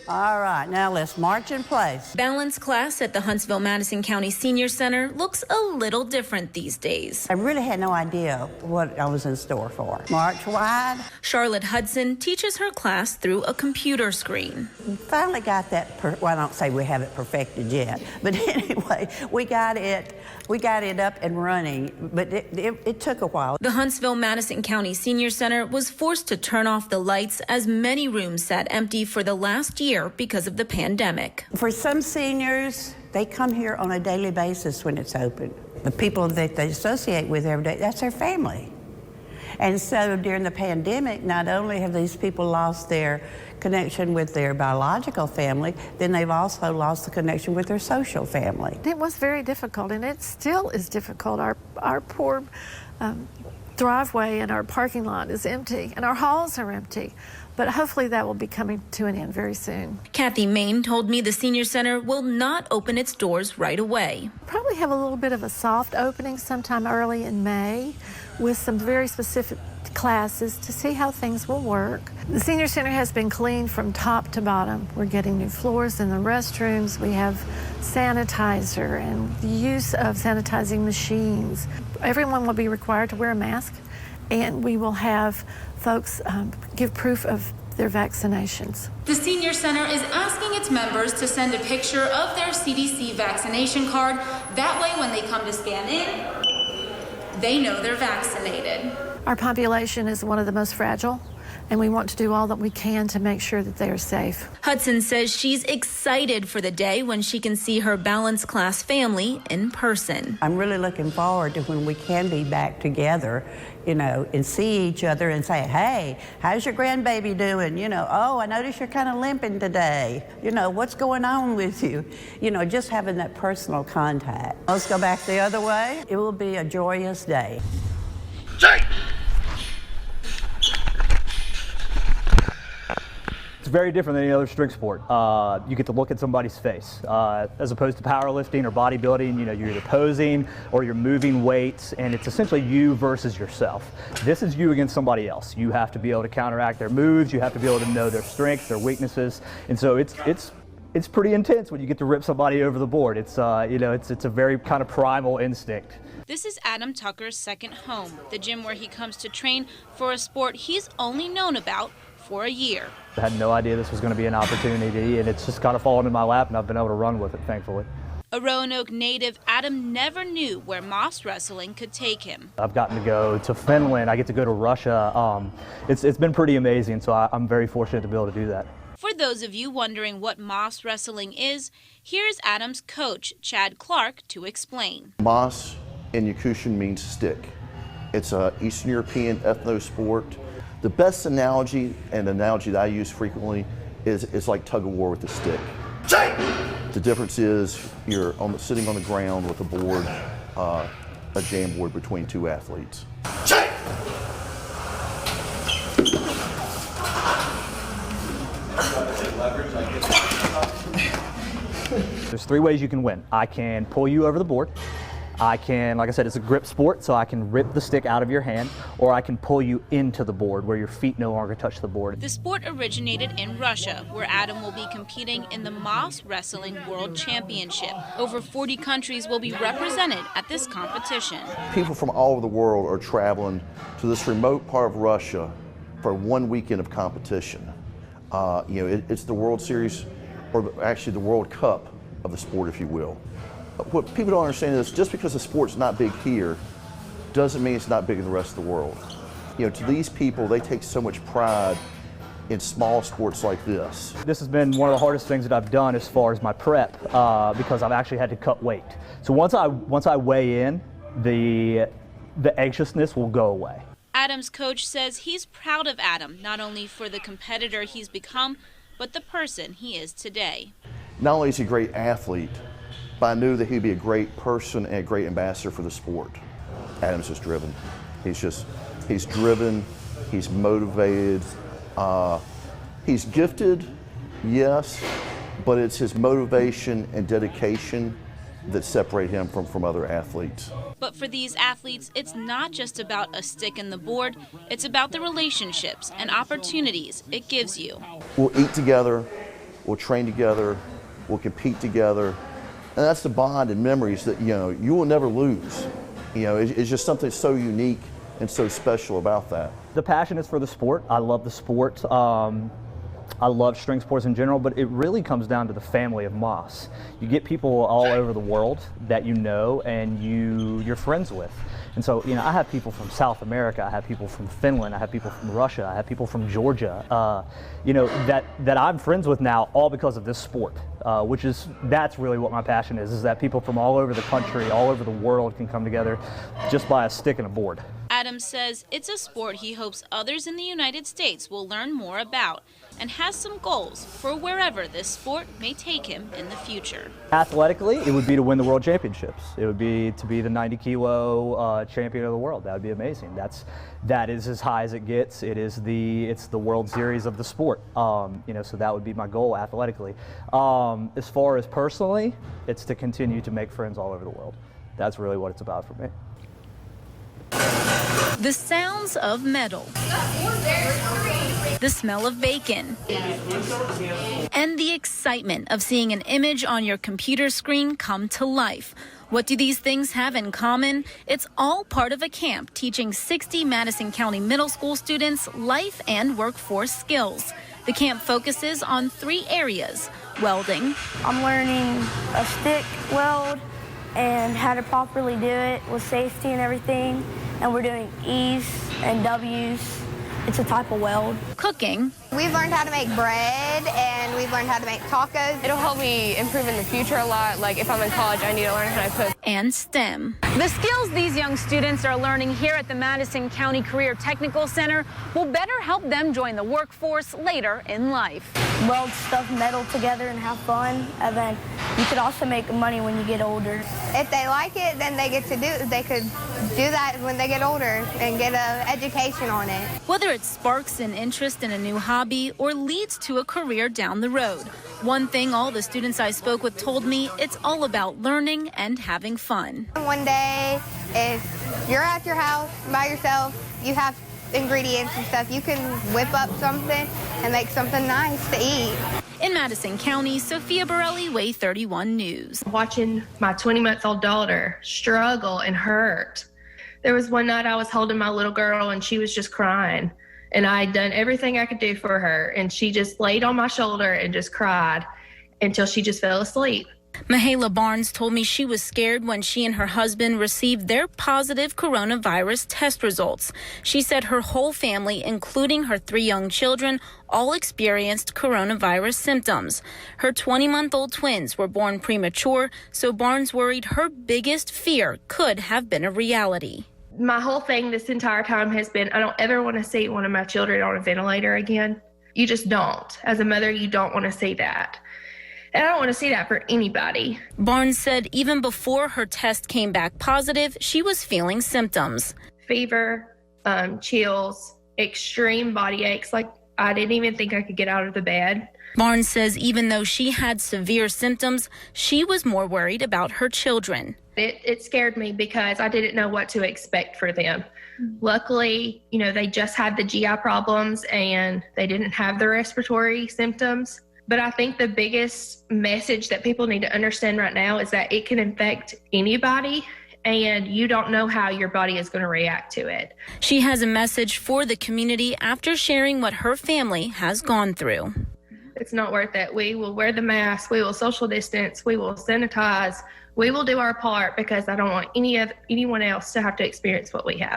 All right, now let's march in place. Balance class at the Huntsville Madison County Senior Center looks a little different these days. I really had no idea what I was in store for. March wide. Charlotte Hudson teaches her class through a computer screen. We finally got that, well, I don't say we have it perfected yet, but anyway, we got it up and running, but it took a while. The Huntsville Madison County Senior Center was forced to turn off the lights as many rooms sat empty for the last year because of the pandemic. For some seniors, they come here on a daily basis when it's open. The people that they associate with every day, that's their family. And so during the pandemic, not only have these people lost their connection with their biological family, then they've also lost the connection with their social family. It was very difficult, and it still is difficult. Our poor driveway and our parking lot is empty, and our halls are empty. But hopefully that will be coming to an end very soon. Kathy Main told me the Senior Center will not open its doors right away. Probably have a little bit of a soft opening sometime early in May with some very specific classes to see how things will work. The Senior Center has been cleaned from top to bottom. We're getting new floors in the restrooms. We have sanitizer and the use of sanitizing machines. Everyone will be required to wear a mask, and we will have folks give proof of their vaccinations. The Senior Center is asking its members to send a picture of their CDC vaccination card. That way, when they come to scan in, they know they're vaccinated. Our population is one of the most fragile, and we want to do all that we can to make sure that they are safe. Hudson says she's excited for the day when she can see her balance class family in person. I'm really looking forward to when we can be back together, you know, and see each other and say, hey, how's your grandbaby doing? You know, oh, I notice you're kind of limping today. You know, what's going on with you? You know, just having that personal contact. Let's go back the other way. It will be a joyous day. It's very different than any other strength sport. You get to look at somebody's face. As opposed to powerlifting or bodybuilding, you know, you're either posing or you're moving weights, and it's essentially you versus yourself. This is you against somebody else. You have to be able to counteract their moves. You have to be able to know their strengths, their weaknesses, and so it's pretty intense when you get to rip somebody over the board. It's you know, it's a very kind of primal instinct. This is Adam Tucker's second home, the gym where he comes to train for a sport he's only known about for a year. I had no idea this was going to be an opportunity, and it's just kind of fallen in my lap, and I've been able to run with it, thankfully. A Roanoke native, Adam never knew where Moss wrestling could take him. I've gotten to go to Finland. I get to go to Russia. It's been pretty amazing, so I'm very fortunate to be able to do that. For those of you wondering what Moss wrestling is, here's Adam's coach, Chad Clark, to explain. Moss in Yakutian means stick. It's an Eastern European ethno sport. The best analogy, and analogy that I use frequently, is like tug of war with a stick. The difference is you're sitting on the ground with a board, a jam board between two athletes. There's three ways you can win. I can pull you over the board. I can, like I said, it's a grip sport, so I can rip the stick out of your hand, or I can pull you into the board where your feet no longer touch the board. The sport originated in Russia, where Adam will be competing in the Moss Wrestling World Championship. Over 40 countries will be represented at this competition. People from all over the world are traveling to this remote part of Russia for 1 weekend of competition. You know, it's the World Series, or actually the World Cup of the sport, if you will. What people don't understand is just because the sport's not big here doesn't mean it's not big in the rest of the world. You know, to these people, they take so much pride in small sports like this. This has been one of the hardest things that I've done as far as my prep, because I've actually had to cut weight. So once I weigh in, the anxiousness will go away. Adam's coach says he's proud of Adam, not only for the competitor he's become, but the person he is today. Not only is he a great athlete, but I knew that he'd be a great person and a great ambassador for the sport. Adam's just driven. He's driven, he's motivated, he's gifted, yes, but it's his motivation and dedication that separate him from other athletes. But for these athletes, it's not just about a stick in the board, it's about the relationships and opportunities it gives you. We'll eat together, we'll train together, we'll compete together, and that's the bond and memories that you will never lose. It's just something so unique and so special about that. The passion is for the sport. I love the sport. I love string sports in general, but it really comes down to the family of Moss. You get people all over the world that you know and you're friends with. And so, I have people from South America, I have people from Finland, I have people from Russia, I have people from Georgia, that I'm friends with now, all because of this sport, that's really what my passion is that people from all over the country, all over the world can come together just by a stick and a board. Adams says it's a sport he hopes others in the United States will learn more about and has some goals for wherever this sport may take him in the future. Athletically, it would be to win the world championships. It would be to be the 90-kilo champion of the world. That would be amazing. That is as high as it gets. It's the World Series of the sport. So that would be my goal athletically. As far as personally, it's to continue to make friends all over the world. That's really what it's about for me. The sounds of metal, the smell of bacon, and the excitement of seeing an image on your computer screen come to life. What do these things have in common? It's all part of a camp teaching 60 Madison County middle school students life and workforce skills. The camp focuses on 3 areas: welding. I'm learning a stick weld and how to properly do it with safety and everything. And we're doing E's and W's. It's a type of weld. Cooking. We've learned how to make bread and we've learned how to make tacos. It'll help me improve in the future a lot. Like if I'm in college, I need to learn how to cook. And STEM. The skills these young students are learning here at the Madison County Career Technical Center will better help them join the workforce later in life. Weld stuff metal together and have fun, and then you could also make money when you get older. If they like it, then they could do that when they get older and get an education on it. Whether it sparks an interest in a new hobby or leads to a career down the road, one thing all the students I spoke with told me, it's all about learning and having fun. One day, if you're at your house by yourself, you have ingredients and stuff, you can whip up something and make something nice to eat. In Madison County, Sophia Borrelli, Way 31 News. Watching my 20-month-old daughter struggle and hurt. There was one night I was holding my little girl and she was just crying. And I had done everything I could do for her. And she just laid on my shoulder and just cried until she just fell asleep. Mahala Barnes told me she was scared when she and her husband received their positive coronavirus test results. She said her whole family, including her 3 young children, all experienced coronavirus symptoms. Her 20-month-old twins were born premature, so Barnes worried her biggest fear could have been a reality. My whole thing this entire time has been, I don't ever want to see one of my children on a ventilator again. You just don't. As a mother, you don't want to see that. And I don't want to see that for anybody. Barnes said even before her test came back positive, she was feeling symptoms. Fever, chills, extreme body aches. Like I didn't even think I could get out of the bed. Barnes says even though she had severe symptoms, she was more worried about her children. It scared me because I didn't know what to expect for them. Luckily, they just had the GI problems and they didn't have the respiratory symptoms. But I think the biggest message that people need to understand right now is that it can infect anybody and you don't know how your body is going to react to it. She has a message for the community after sharing what her family has gone through. It's not worth it. We will wear the mask. We will social distance. We will sanitize. We will do our part because I don't want anyone else to have to experience what we have.